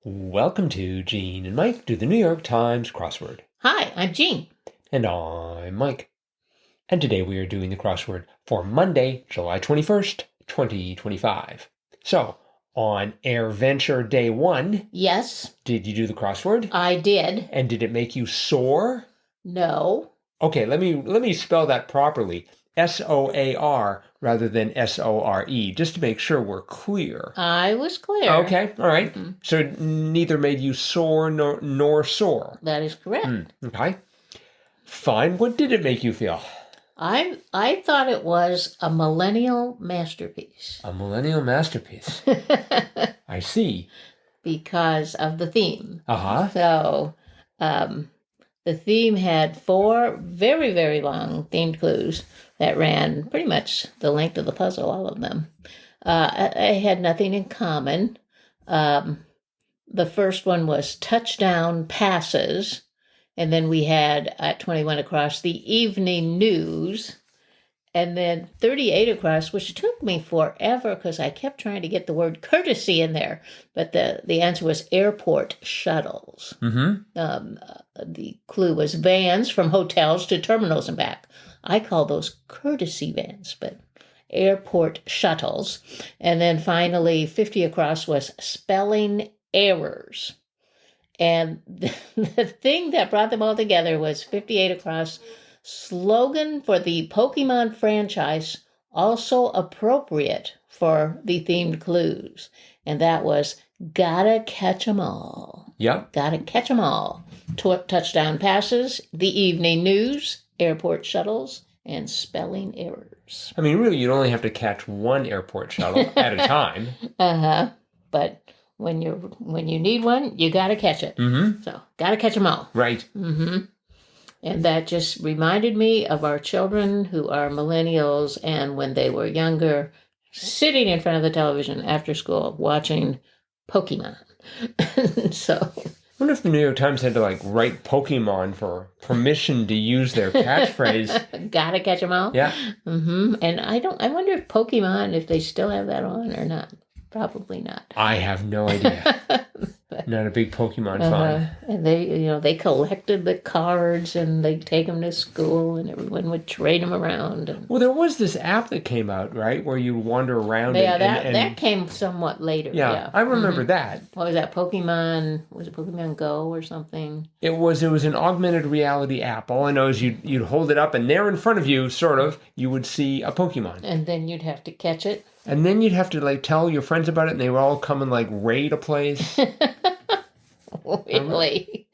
Welcome to Gene and Mike do the New York Times crossword. Hi, I'm Jean. And I'm Mike. And today we are doing the crossword for Monday, July 21st, 2025. So, on Air Venture Day 1, Yes, did you do the crossword? I did. And did it make you soar? No. Okay, let me spell that properly. S-O-A-R rather than S-O-R-E, just to make sure we're clear. I was clear. Okay, all right. So neither made you soar nor soar. That is correct. Okay. Fine. What did it make you feel? I thought it was a millennial masterpiece. A millennial masterpiece. I see. Because of the theme. Uh-huh. So, the theme had 4 very, very long themed clues that ran pretty much the length of the puzzle, all of them. I had nothing in common. The first one was touchdown passes. And then we had at 21 across the evening news. And then 38 across, which took me forever because I kept trying to get the word courtesy in there. But the answer was airport shuttles. The clue was vans from hotels to terminals and back. I call those courtesy vans, but airport shuttles. And then finally, 50 across was spelling errors. And the thing that brought them all together was 58 across, slogan for the Pokemon franchise, also appropriate for the themed clues. And that was, gotta catch 'em all. Yep. Gotta catch 'em all. Touchdown passes, the evening news, airport shuttles, and spelling errors. I mean, really, you'd only have to catch one airport shuttle at a time. But when you need one, you gotta catch it. So, gotta catch 'em all. Right. And that just reminded me of our children who are millennials and when they were younger, sitting in front of the television after school watching Pokemon. So, I wonder if the New York Times had to write Pokemon for permission to use their catchphrase. Gotta catch 'em all. Yeah. And I wonder if Pokemon, if they still have that on or not. Probably not. I have no idea. Not a big Pokemon fan. And they collected the cards and they'd take them to school and everyone would trade them around. Well, there was this app that came out, right, where you wander around. Yeah, that came somewhat later. Yeah, I remember that. What was that? Pokemon? Was it Pokemon Go or something? It was an augmented reality app. All I know is you'd hold it up, and there in front of you, sort of, you would see a Pokemon. And then you'd have to catch it. And then you'd have to tell your friends about it, and they would all come and raid a place. Really?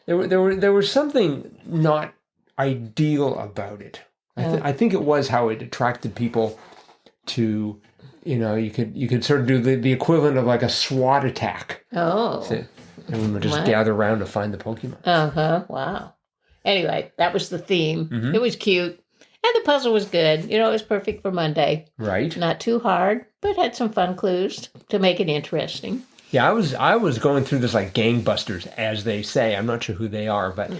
There was something not ideal about it. I think it was how it attracted people to, you could sort of do the equivalent of a SWAT attack. Oh. So everyone would just gather around to find the Pokemon. Wow. Anyway, that was the theme. Mm-hmm. It was cute. And the puzzle was good. It was perfect for Monday. Right. Not too hard, but had some fun clues to make it interesting. Yeah, I was going through this like gangbusters, as they say. I'm not sure who they are, but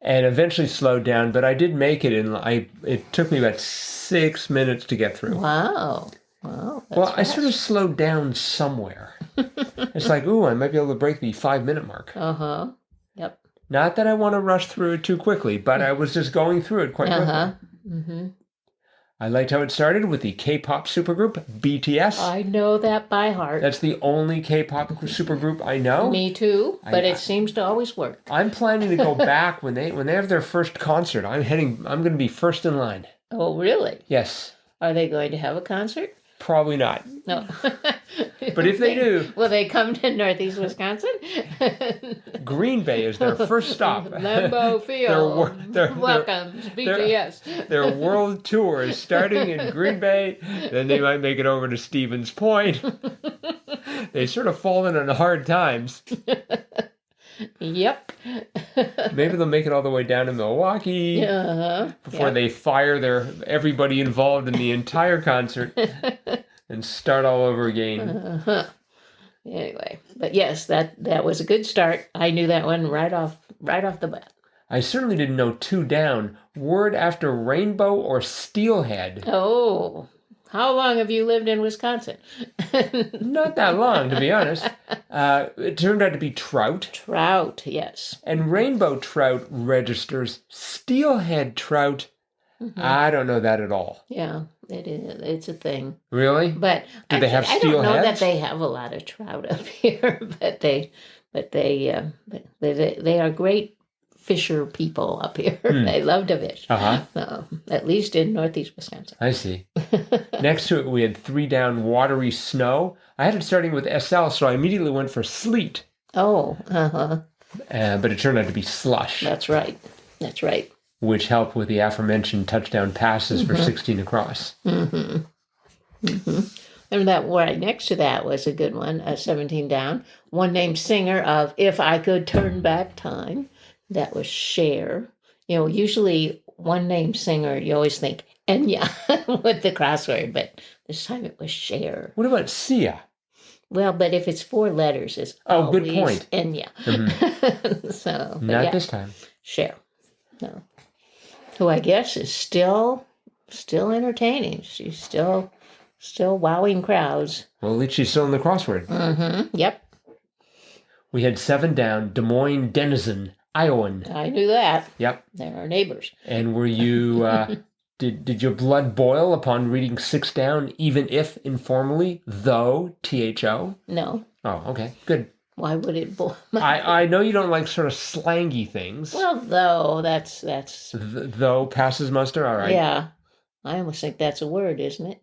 and eventually slowed down. But I did make it, and it took me about 6 minutes to get through. Wow. Well, I sort of slowed down somewhere. It's like, ooh, I might be able to break the 5-minute mark. Yep. Not that I want to rush through it too quickly, but I was just going through it quite quickly. I liked how it started with the K-pop supergroup, BTS. I know that by heart. That's the only K-pop supergroup I know. Me too, but it seems to always work. I'm planning to go back when they have their first concert. I'm going to be first in line. Oh, really? Yes. Are they going to have a concert? Probably not. No. But if they do... Will they come to Northeast Wisconsin? Green Bay is their first stop. Lambeau Field. Welcome to BTS. Their world tour is starting in Green Bay. Then they might make it over to Stevens Point. They sort of fallen on hard times. Yep. Maybe they'll make it all the way down to Milwaukee before they fire everybody involved in the entire concert and start all over again. Anyway, but yes, that was a good start. I knew that one right off the bat. I certainly didn't know 2 down. Word after rainbow or steelhead. Oh, How long have you lived in Wisconsin? Not that long, to be honest. It turned out to be trout. Trout, yes. And rainbow trout registers. Steelhead trout, I don't know that at all. Yeah, it is. It's a thing. Really? But Do they have I don't know that steelheads? they have a lot of trout up here, but they are great fisher people up here. They love to fish. So, at least in northeast Wisconsin. I see. Next to it, we had 3 down watery snow. I had it starting with SL, so I immediately went for sleet. Oh, But it turned out to be slush. That's right. That's right. Which helped with the aforementioned touchdown passes for 16 across. And that right next to that was a good one, 17 down. One named singer of If I Could Turn Back Time. That was Cher. Usually one named singer, you always think Enya with the crossword, but this time it was Cher. What about Sia? Well, but if it's 4 letters, it's good point. Enya. So, Not this time. Cher. No. Who I guess is still entertaining. She's still wowing crowds. Well, at least she's still in the crossword. Yep. We had 7 down, Des Moines Denizen, Iowan. I knew that. Yep. They're our neighbors. And were you, did your blood boil upon reading 6 down, even if informally, though, THO? No. Oh, okay, good. Why would it boil? I know you don't like sort of slangy things. Well, though, that's... Though passes muster, all right. Yeah. I almost think that's a word, isn't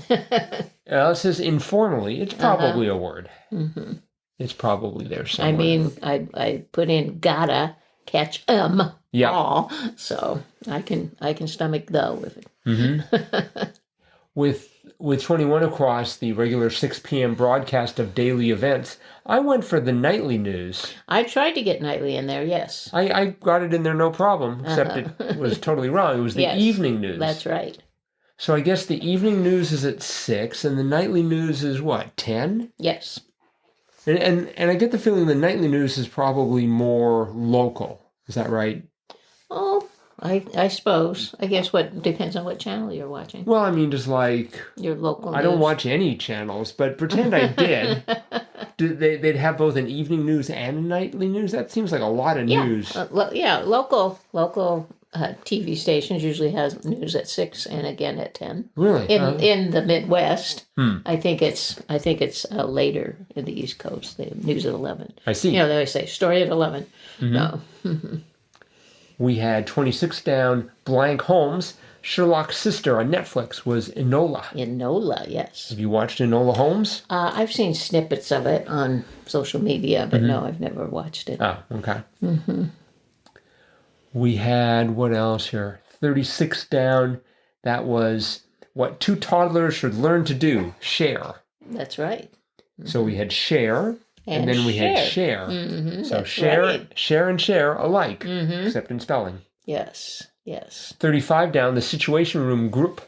it? It says informally. It's probably a word. It's probably there somewhere. I mean, I put in gotta catch all, so I can stomach though with it. With 21 across the regular 6 p.m. broadcast of daily events, I went for the nightly news. I tried to get nightly in there, yes. I got it in there no problem, except it was totally wrong. It was the evening news. That's right. So I guess the evening news is at 6, and the nightly news is what, 10? Yes. And I get the feeling the nightly news is probably more local. Is that right? Oh, I suppose. I guess depends on what channel you're watching. Well, I mean, just like... Your local I don't watch any channels, but pretend I did. They'd have both an evening news and a nightly news? That seems like a lot of news. Local TV stations usually has news at 6 and again at 10. Really? In the Midwest, I think it's later in the East Coast. The news at 11. I see. They always say story at 11. No. We had 26 down. Blank Holmes, Sherlock's sister on Netflix was Enola. Enola, yes. Have you watched Enola Holmes? I've seen snippets of it on social media, but no, I've never watched it. Oh, okay. We had, what else here? 36 down. That was what 2 toddlers should learn to do. Share. That's right. So we had share, and then we had share. So share and share alike, except in spelling. Yes, yes. 35 down, the Situation Room Group,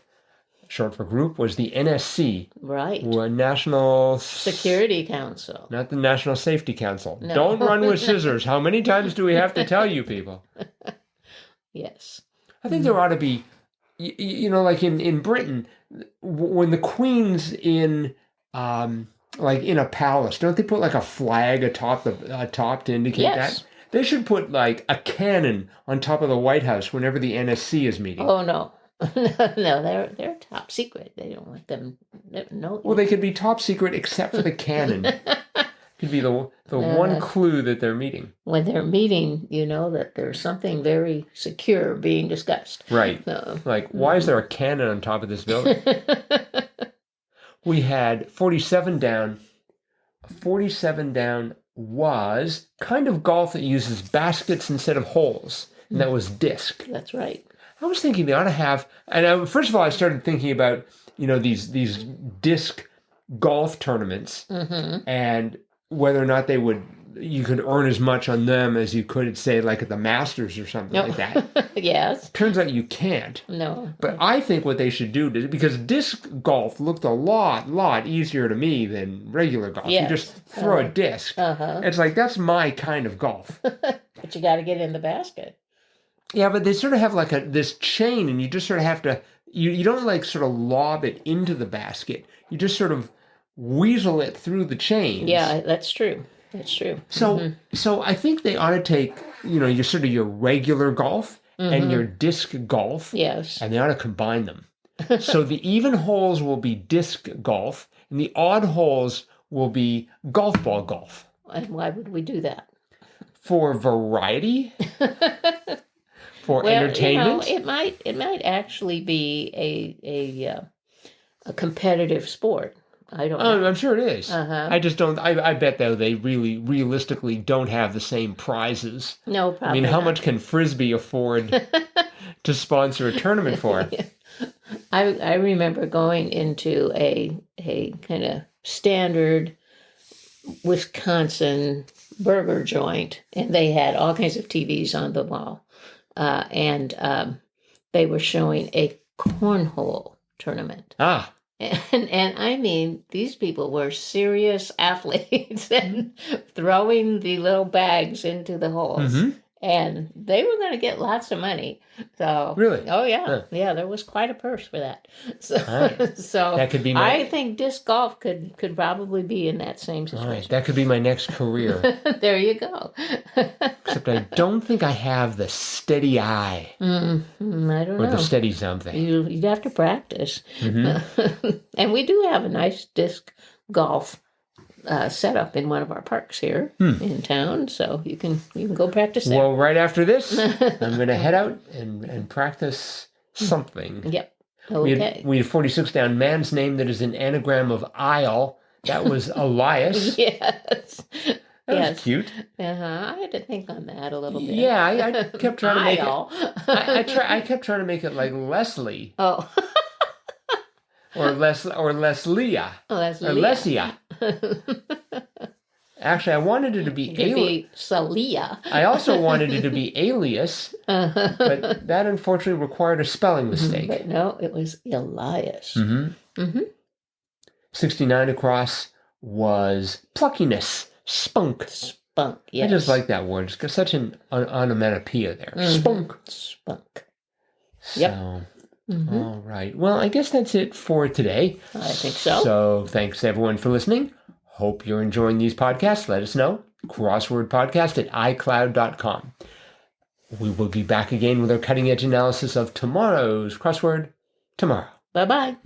short for group, was the NSC. Right. National Security Council. Not the National Safety Council. No. Don't run with scissors. How many times do we have to tell you people? Yes. I think there ought to be, like in Britain, when the Queen's in, like in a palace, don't they put like a flag atop to indicate that? They should put like a cannon on top of the White House whenever the NSC is meeting. Oh no. No, they're top secret. They don't want them. No. Well, they could be top secret except for the cannon. Could be the one clue that they're meeting. When they're meeting, you know that there's something very secure being discussed. Right. Like, why is there a cannon on top of this building? We had 47 down. 47 down was kind of golf that uses baskets instead of holes, and that was disc. That's right. I was thinking they ought to have, and first of all, I started thinking about, these disc golf tournaments, and whether or not you could earn as much on them as you could, say, like at the Masters or something like that. Yes. Turns out you can't. No. But I think what they should do, because disc golf looked a lot easier to me than regular golf. Yes. You just throw a disc. It's like, that's my kind of golf. But you got to get in the basket. Yeah, but they sort of have like this chain, and you just sort of have to, you don't like sort of lob it into the basket. You just sort of weasel it through the chains. Yeah, that's true. That's true. So I think they ought to take, your sort of your regular golf and your disc golf. Yes. And they ought to combine them. So the even holes will be disc golf and the odd holes will be golf ball golf. And why would we do that? For variety? For entertainment? It might actually be a competitive sport. I don't know. I'm sure it is. I just don't. I bet though they really realistically don't have the same prizes. No, probably. I mean, how not. much can Frisbee afford to sponsor a tournament for? I remember going into a kind of standard Wisconsin burger joint, and they had all kinds of TVs on the wall, and they were showing a cornhole tournament. Ah. And I mean, these people were serious athletes and throwing the little bags into the holes. And they were going to get lots of money. So really? Oh yeah. Yeah, there was quite a purse for that. So, right. So that could be I think disc golf could probably be in that same situation. Right. That could be my next career. There you go. Except I don't think I have the steady eye. I don't know. Or the steady something. You'd have to practice. And we do have a nice disc golf set up in one of our parks here in town, so you can go practice there. Well, right after this, I'm going to head out and practice something. Yep. Okay. We had 46 down. Man's name that is an anagram of aisle. That was Elias. Yes. That was cute. I had to think on that a little bit. Yeah, I kept trying to make it. I kept trying to make it like Leslie. Oh. or Leslia. Oh, that's or Lesia. Actually, I wanted it to be Salia. I also wanted it to be alias, but that unfortunately required a spelling mistake. But no, it was Elias. 69 across was pluckiness, spunk. Spunk, yes. I just like that word. It's got such an onomatopoeia there. Spunk. Spunk. Yep. So, all right. Well, I guess that's it for today. I think so. So thanks everyone for listening. Hope you're enjoying these podcasts. Let us know. Crosswordpodcast at iCloud.com. We will be back again with our cutting edge analysis of tomorrow's crossword tomorrow. Bye-bye.